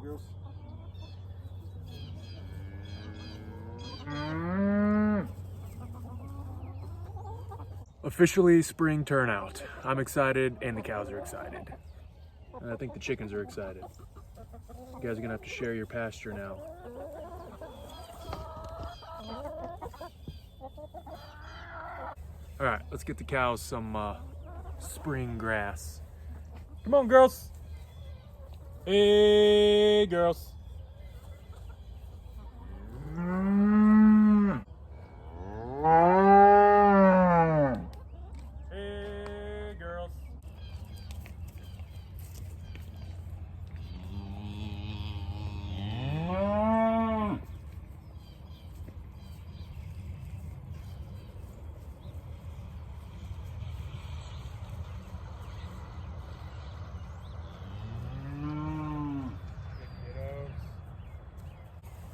girls. Officially spring turnout. I'm excited and the cows are excited. And I think the chickens are excited. You guys are gonna have to share your pasture now. All right, let's get the cows some spring grass. Come on, girls. Hey, girls. Hey, girls.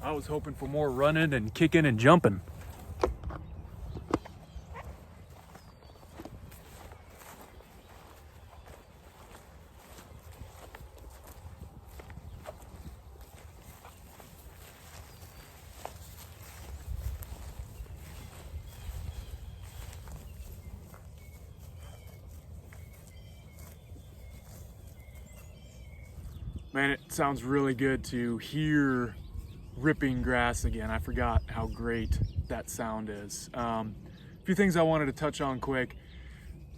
I was hoping for more running and kicking and jumping. Man, it sounds really good to hear ripping grass again. I forgot how great that sound is. A few things I wanted to touch on quick.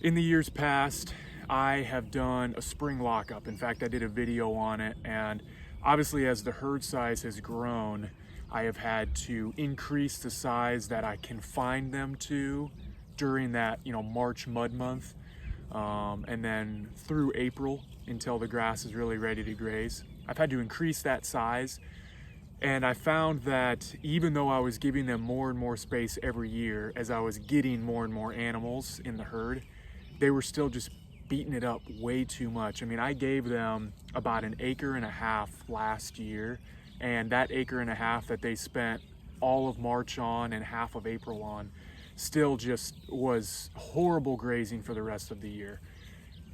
In the years past, I have done a spring lockup. In fact, I did a video on it, and obviously as the herd size has grown, I have had to increase the size that I confine them to during that, March mud month. And then through April until the grass is really ready to graze. I've had to increase that size, and I found that even though I was giving them more and more space every year, as I was getting more and more animals in the herd, they were still just beating it up way too much. I mean, I gave them about 1.5 acres last year, and that 1.5 acres that they spent all of March on and half of April on still just was horrible grazing for the rest of the year.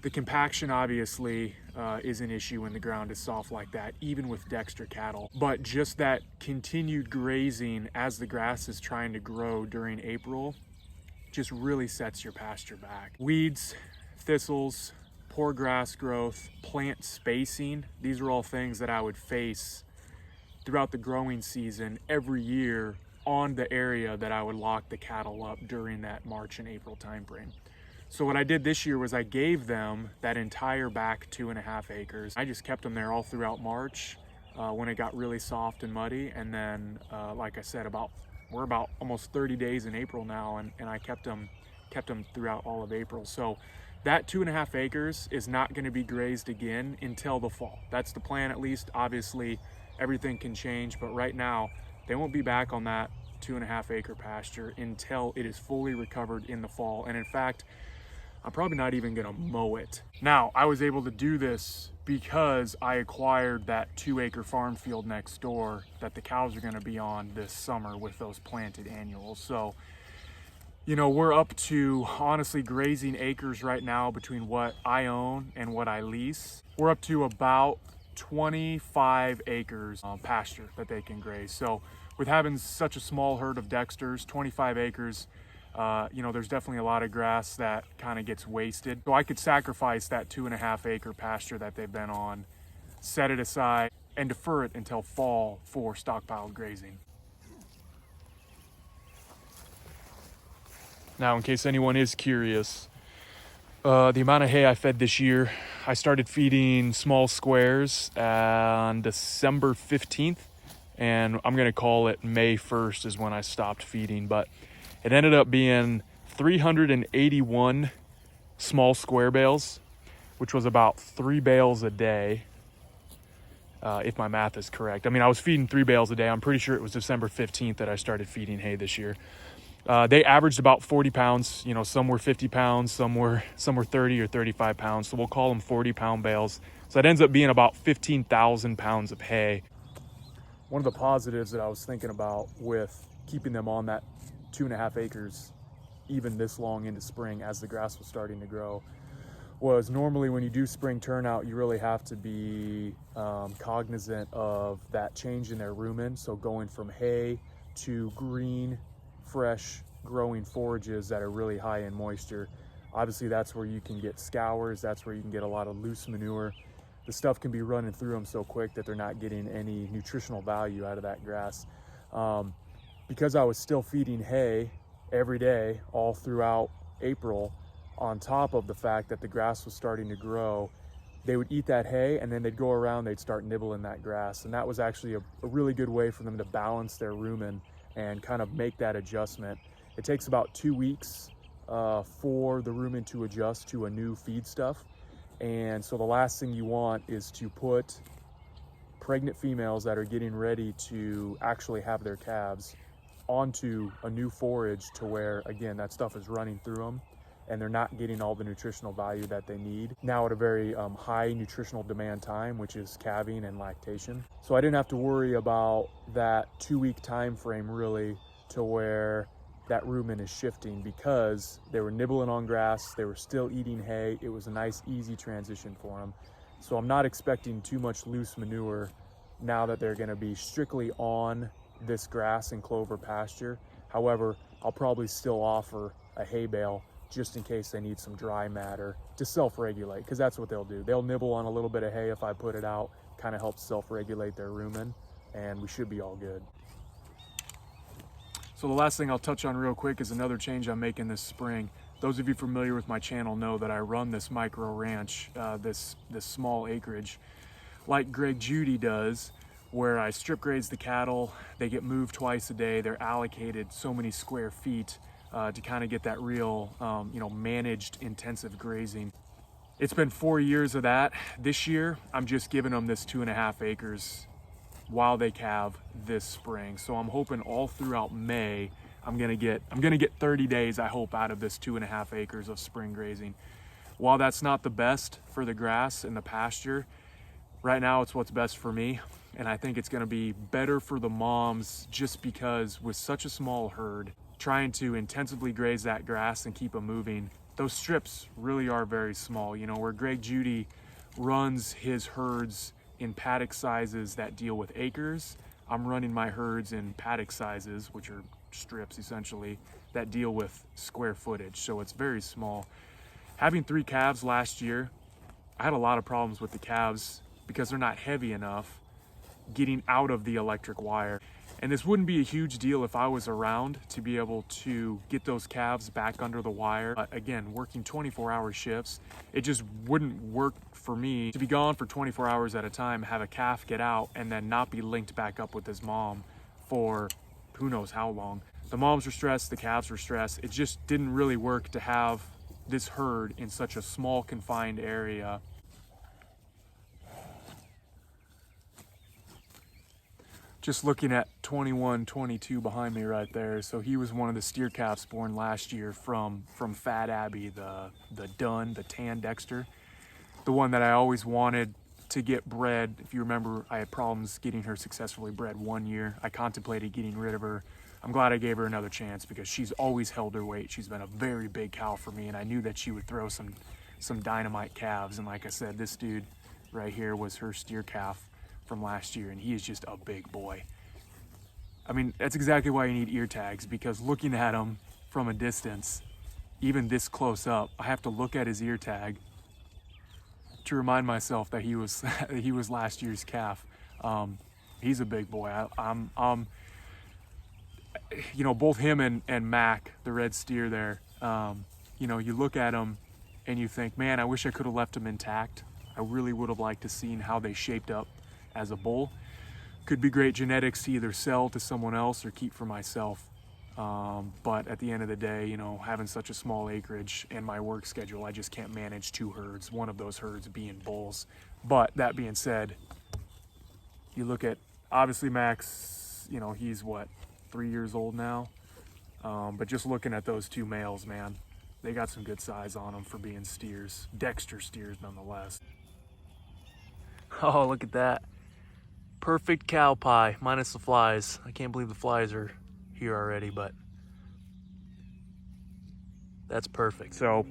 The compaction obviously is an issue when the ground is soft like that, even with Dexter cattle. But just that continued grazing as the grass is trying to grow during April just really sets your pasture back. Weeds, thistles, poor grass growth, plant spacing, these are all things that I would face throughout the growing season every year on the area that I would lock the cattle up during that March and April timeframe. So what I did this year was I gave them that entire back 2.5 acres. I just kept them there all throughout March when it got really soft and muddy. And then, like I said, we're about almost 30 days in April now, and I kept them throughout all of April. So that 2.5 acres is not gonna be grazed again until the fall. That's the plan, at least. Obviously, everything can change, but right now, they won't be back on that 2.5 acre pasture until it is fully recovered in the fall. And in fact, I'm probably not even gonna mow it. Now, I was able to do this because I acquired that 2-acre farm field next door that the cows are gonna be on this summer with those planted annuals. So, we're up to, honestly, grazing acres right now between what I own and what I lease. We're up to about 25 acres pasture that they can graze. So with having such a small herd of Dexters, 25 acres, there's definitely a lot of grass that kind of gets wasted. So I could sacrifice that 2.5 acre pasture that they've been on, set it aside, and defer it until fall for stockpiled grazing. Now, in case anyone is curious, the amount of hay I fed this year, I started feeding small squares on December 15th, and I'm gonna call it May 1st is when I stopped feeding, but it ended up being 381 small square bales, which was about 3 bales a day, if my math is correct. I mean, I was feeding 3 bales a day. I'm pretty sure it was December 15th that I started feeding hay this year. They averaged about 40 pounds. Some were 50 pounds, some were 30 or 35 pounds. So we'll call them 40-pound bales. So that ends up being about 15,000 pounds of hay. One of the positives that I was thinking about with keeping them on that 2.5 acres, even this long into spring as the grass was starting to grow, was normally when you do spring turnout, you really have to be cognizant of that change in their rumen. So going from hay to green, fresh growing forages that are really high in moisture. Obviously that's where you can get scours, that's where you can get a lot of loose manure. The stuff can be running through them so quick that they're not getting any nutritional value out of that grass. Because I was still feeding hay every day all throughout April, on top of the fact that the grass was starting to grow, they would eat that hay and then they'd go around, they'd start nibbling that grass. And that was actually a really good way for them to balance their rumen and kind of make that adjustment. It takes about 2 weeks for the rumen to adjust to a new feed stuff. And so the last thing you want is to put pregnant females that are getting ready to actually have their calves onto a new forage to where, again, that stuff is running through them and they're not getting all the nutritional value that they need now at a very high nutritional demand time, which is calving and lactation. So I didn't have to worry about that 2-week time frame really to where that rumen is shifting, because they were nibbling on grass, they were still eating hay. It was a nice easy transition for them. So I'm not expecting too much loose manure now that they're gonna be strictly on this grass and clover pasture. However, I'll probably still offer a hay bale just in case they need some dry matter to self-regulate, because that's what they'll do. They'll nibble on a little bit of hay if I put it out, kind of helps self-regulate their rumen, and we should be all good. So the last thing I'll touch on real quick is another change I'm making this spring. Those of you familiar with my channel know that I run this micro ranch, this small acreage, like Greg Judy does, where I strip graze the cattle. They get moved twice a day. They're allocated so many square feet to kind of get that real, managed intensive grazing. It's been 4 years of that. This year, I'm just giving them this 2.5 acres while they calve this spring. So I'm hoping all throughout May, I'm gonna get 30 days, I hope, out of this 2.5 acres of spring grazing. While that's not the best for the grass and the pasture, right now it's what's best for me. And I think it's gonna be better for the moms, just because with such a small herd, trying to intensively graze that grass and keep them moving, those strips really are very small. You know, where Greg Judy runs his herds in paddock sizes that deal with acres, I'm running my herds in paddock sizes, which are strips essentially, that deal with square footage. So it's very small. Having 3 calves last year, I had a lot of problems with the calves because they're not heavy enough getting out of the electric wire. And this wouldn't be a huge deal if I was around to be able to get those calves back under the wire. But again, working 24-hour shifts, it just wouldn't work for me to be gone for 24 hours at a time, have a calf get out, and then not be linked back up with his mom for who knows how long. The moms were stressed, the calves were stressed. It just didn't really work to have this herd in such a small, confined area. Just looking at 21, 22 behind me right there. So he was one of the steer calves born last year from Fat Abby, the dun, the tan Dexter. The one that I always wanted to get bred. If you remember, I had problems getting her successfully bred 1 year. I contemplated getting rid of her. I'm glad I gave her another chance because she's always held her weight. She's been a very big cow for me, and I knew that she would throw some dynamite calves. And like I said, this dude right here was her steer calf from last year, and he is just a big boy. I mean, that's exactly why you need ear tags, because looking at him from a distance, even this close up, I have to look at his ear tag to remind myself that he was he was last year's calf. He's a big boy. Both him and Mac, the red steer there, you look at him and you think, man, I wish I could have left him intact. I really would have liked to seen how they shaped up as a bull. Could be great genetics to either sell to someone else or keep for myself. But at the end of the day, having such a small acreage and my work schedule, I just can't manage 2 herds, one of those herds being bulls. But that being said, you look at, obviously Max, he's what, 3 years old now? But just looking at those 2 males, man, they got some good size on them for being steers. Dexter steers nonetheless. Oh, look at that. Perfect cow pie, minus the flies. I can't believe the flies are here already, but that's perfect. So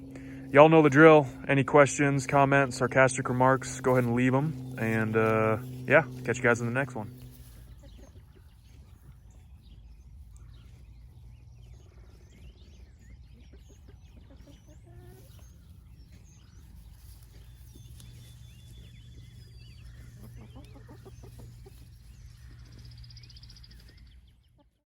y'all know the drill. Any questions, comments, sarcastic remarks, go ahead and leave them. And yeah, catch you guys in the next one.